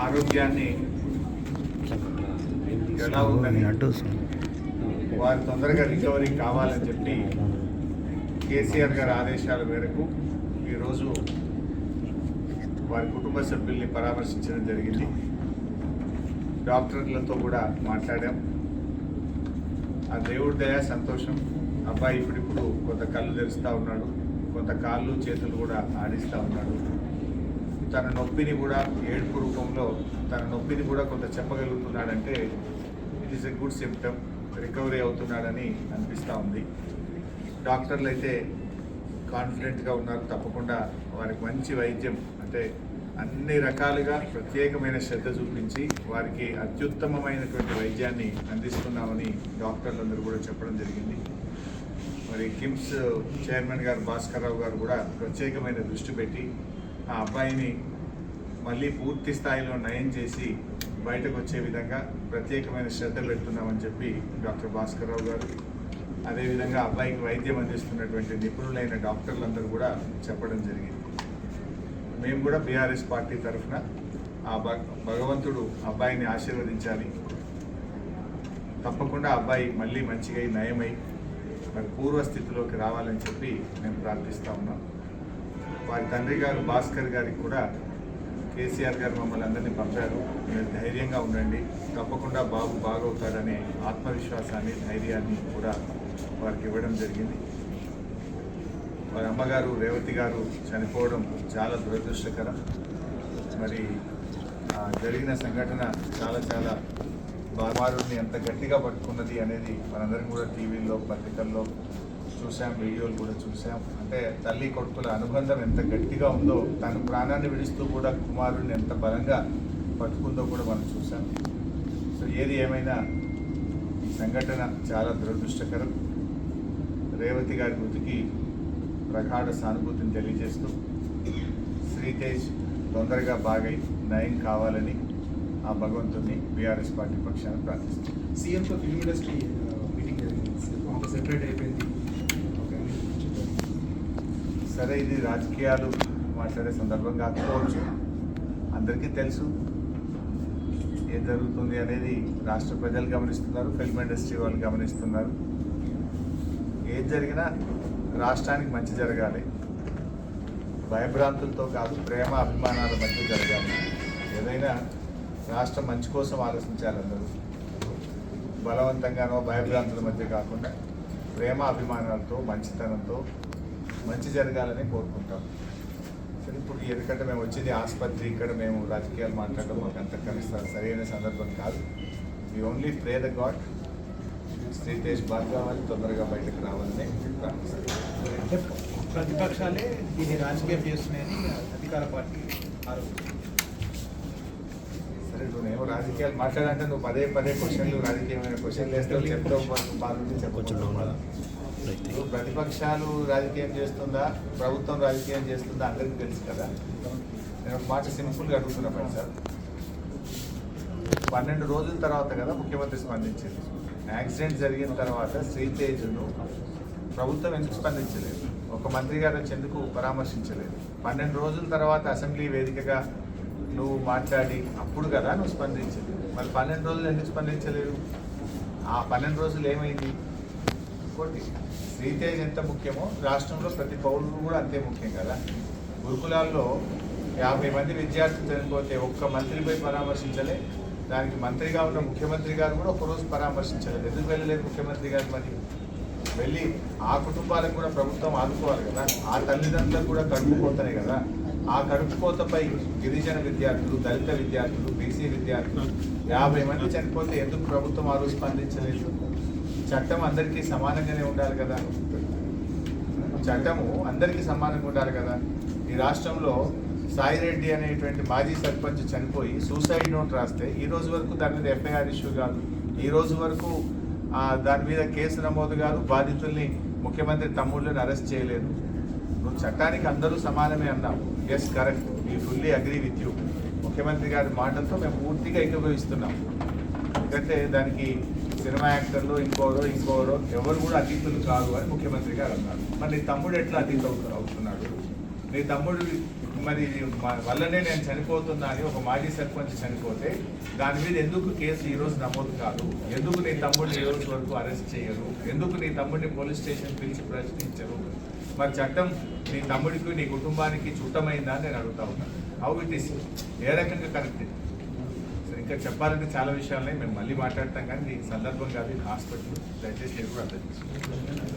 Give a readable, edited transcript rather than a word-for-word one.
ఆరోగ్యాన్ని ఎలా ఉందని వారు తొందరగా రికవరీ కావాలని చెప్పి కేసీఆర్ గారి ఆదేశాల మేరకు ఈరోజు వారి కుటుంబ సభ్యుల్ని పరామర్శించడం జరిగింది. డాక్టర్లతో కూడా మాట్లాడాం. ఆ దేవుడి దయ సంతోషం. అబ్బాయి ఇప్పుడిప్పుడు కొంత కళ్ళు తెరుస్తూ ఉన్నాడు, కొంత కాళ్ళు చేతులు కూడా ఆడిస్తూ ఉన్నాడు. తన నొప్పిని కూడా ఏడుపు రూపంలో తన నొప్పిని కూడా కొంత చెప్పగలుగుతున్నాడంటే it is a good symptom. Recovery అవుతున్నాడని అనిపిస్తూ ఉంది. డాక్టర్లు అయితే కాన్ఫిడెంట్గా ఉన్నారు. తప్పకుండా వారికి మంచి వైద్యం అంటే అన్ని రకాలుగా ప్రత్యేకమైన శ్రద్ధ చూపించి వారికి అత్యుత్తమమైనటువంటి వైద్యాన్ని అందిస్తున్నామని డాక్టర్లందరూ కూడా చెప్పడం జరిగింది. మరి కిమ్స్ చైర్మన్ గారు భాస్కర్ రావు గారు కూడా ప్రత్యేకమైన దృష్టి పెట్టి ఆ అబ్బాయిని మళ్ళీ పూర్తి స్థాయిలో నయం చేసి బయటకు వచ్చే విధంగా ప్రత్యేకమైన శ్రద్ధ పెడుతున్నామని చెప్పి డాక్టర్ భాస్కర్ రావు గారు, అదేవిధంగా అబ్బాయికి వైద్యం అందిస్తున్నటువంటి నిపుణులైన డాక్టర్లందరూ కూడా చెప్పడం జరిగింది. మేము కూడా బీఆర్ఎస్ పార్టీ తరఫున ఆ భగవంతుడు అబ్బాయిని ఆశీర్వదించాలి. తప్పకుండా అబ్బాయి మళ్ళీ మంచిగా నయమై మరి పూర్వస్థితిలోకి రావాలని చెప్పి మేము ప్రార్థిస్తూ ఉన్నాం. వారి తండ్రి గారు భాస్కర్ గారికి కూడా కేసీఆర్ గారు మమ్మల్ని అందరినీ పంపారు. మీరు ధైర్యంగా ఉండండి, తప్పకుండా బాబు బాగవుతాడనే ఆత్మవిశ్వాసాన్ని ధైర్యాన్ని కూడా వారికి ఇవ్వడం జరిగింది. వారి అమ్మగారు రేవతి గారు చనిపోవడం చాలా దురదృష్టకరం. మరి జరిగిన సంఘటన చాలా వారిని ఎంత గట్టిగా పట్టుకున్నది అనేది మనందరం కూడా టీవీల్లో పత్రికల్లో చూసాం, వీడియోలు కూడా చూసాం. అంటే తల్లి కొడుకుల అనుబంధం ఎంత గట్టిగా ఉందో, తను ప్రాణాన్ని విడుస్తూ కూడా కుమారుడిని ఎంత బలంగా పట్టుకుందో కూడా మనం చూసాం. సో ఏది ఏమైనా ఈ సంఘటన చాలా దురదృష్టకరం. రేవతి గారి మృతికి ప్రగాఢ సానుభూతిని తెలియజేస్తూ శ్రీతేజ్ తొందరగా బాగై నయం కావాలని ఆ భగవంతుని బీఆర్ఎస్ పార్టీ పక్షాన ప్రార్థిస్తుంది. సీఎంతో ఫిల్మ్ ఇండస్ట్రీ మీటింగ్ జరిగింది, సెపరేట్ అయిపోయింది. సరే, ఇది రాజకీయాలు మాట్లాడే సందర్భం కాకపోవచ్చు. అందరికీ తెలుసు ఏం జరుగుతుంది అనేది. రాష్ట్ర ప్రజలు గమనిస్తున్నారు, ఫిల్మ్ ఇండస్ట్రీ వాళ్ళు గమనిస్తున్నారు. ఏది జరిగినా రాష్ట్రానికి మంచి జరగాలి, భయభ్రాంతులతో కాదు, ప్రేమ అభిమానాల మధ్య జరగాలి. ఏదైనా రాష్ట్రం మంచి కోసం ఆలోచించాలి. అందరూ బలవంతంగానో భయభ్రాంతుల మధ్య కాకుండా ప్రేమ అభిమానాలతో మంచితనంతో మంచి జరగాలని కోరుకుంటాం. సరే, ఇప్పుడు ఎందుకంటే మేము వచ్చింది ఆసుపత్రి, ఇక్కడ మేము రాజకీయాలు మాట్లాడడం మాకు అంత కనిస్తారు సరైన సందర్భం కాదు. We only pray the god Sritej బాగా తొందరగా బయటకు రావాలని ప్రార్థిస్తాం. అంటే ప్రతిపక్షాలే దీన్ని రాజకీయం చేస్తున్నాయని అధికార పార్టీ ఆరోపణ. సరే, నువ్వేమో రాజకీయాలు మాట్లాడాలంటే నువ్వు పదే క్వశ్చన్లు రాజకీయమైన క్వశ్చన్లు వేస్తావు, చెప్తావు, బాగుంది చెప్పొచ్చు. ప్రతిపక్షాలు రాజకీయం చేస్తుందా, ప్రభుత్వం రాజకీయం చేస్తుందా అందరికీ తెలుసు కదా. నేను ఒక మాట సింపుల్గా అడుగుతున్నా సార్. 12 రోజుల తర్వాత కదా ముఖ్యమంత్రి స్పందించింది. యాక్సిడెంట్ జరిగిన తర్వాత శ్రీతేజ్ను ప్రభుత్వం ఎందుకు స్పందించలేదు? ఒక మంత్రి గారు వచ్చి ఎందుకు పరామర్శించలేదు? 12 రోజుల తర్వాత అసెంబ్లీ వేదికగా నువ్వు మాట్లాడి అప్పుడు కదా నువ్వు స్పందించింది. మరి 12 రోజులు ఎందుకు స్పందించలేదు? ఆ 12 రోజులు ఏమైంది? ఇంకోటి, శ్రీతేజ్ ఎంత ముఖ్యమో రాష్ట్రంలో ప్రతి పౌరుడు కూడా అంతే ముఖ్యం కదా. గురుకులాల్లో 50 మంది విద్యార్థులు చనిపోతే ఒక్క మంత్రిపై పరామర్శించలే. దానికి మంత్రిగా ఉన్న ముఖ్యమంత్రి గారు కూడా ఒకరోజు పరామర్శించలేదు. ఎందుకు వెళ్ళలేదు ముఖ్యమంత్రి గారు? మరి వెళ్ళి ఆ కుటుంబాలకు కూడా ప్రభుత్వం ఆదుకోవాలి కదా. ఆ తల్లిదండ్రులకు కూడా కడుపుకోతనే కదా. ఆ కడుపుకోతపై గిరిజన విద్యార్థులు, దళిత విద్యార్థులు, బీసీ విద్యార్థులు 50 మంది చనిపోతే ఎందుకు ప్రభుత్వం ఆ రోజు స్పందించలేదు? చట్టం అందరికీ సమానంగానే ఉండాలి కదా. చట్టము అందరికీ సమానంగా ఉండాలి కదా. ఈ రాష్ట్రంలో సాయిరెడ్డి అనేటువంటి మాజీ సర్పంచ్ చనిపోయి సూసైడ్ నోట్ రాస్తే ఈ రోజు వరకు దాని మీద ఎఫ్ఐఆర్ ఇష్యూ కాదు. ఈ రోజు వరకు దాని మీద కేసు నమోదు కాదు. బాధితుల్ని ముఖ్యమంత్రి తమ్ముళ్ళని అరెస్ట్ చేయలేదు. నువ్వు చట్టానికి అందరూ సమానమే అన్నావు. Yes, correct, we fully agree with you. ముఖ్యమంత్రి గారి మాటలతో మేము పూర్తిగా ఏకీభవిస్తున్నాం. ఎందుకంటే దానికి సినిమా యాక్టర్లు ఇంకోరో ఎవరు కూడా అతీతులు కాదు అని ముఖ్యమంత్రి గారు అన్నారు. మరి తమ్ముడు ఎట్లా అతీత అవుతున్నాడు? నీ తమ్ముడు మరి వల్లనే నేను చనిపోతున్నా అని ఒక మాజీ సర్పంచ్ చనిపోతే దాని మీద ఎందుకు కేసు ఈరోజు నమోదు కాదు? ఎందుకు నీ తమ్ముడిని ఈ రోజు వరకు అరెస్ట్ చేయరు? ఎందుకు నీ తమ్ముడిని పోలీస్ స్టేషన్ పిలిచి ప్రశ్నించరు? మరి చట్టం నీ తమ్ముడికి నీ కుటుంబానికి చుట్టమైందా అని నేను అడుగుతా ఉన్నాను. హౌ ఇట్ ఈస్, ఏ రకంగా కరెక్ట్? ఇంకా చెప్పాలంటే చాలా విషయాలని మేము మళ్ళీ మాట్లాడతాం, కానీ ఈ సందర్భం కాదు, హాస్పిటల్ దయచేసి మీరు కూడా అర్థం చేసుకోండి.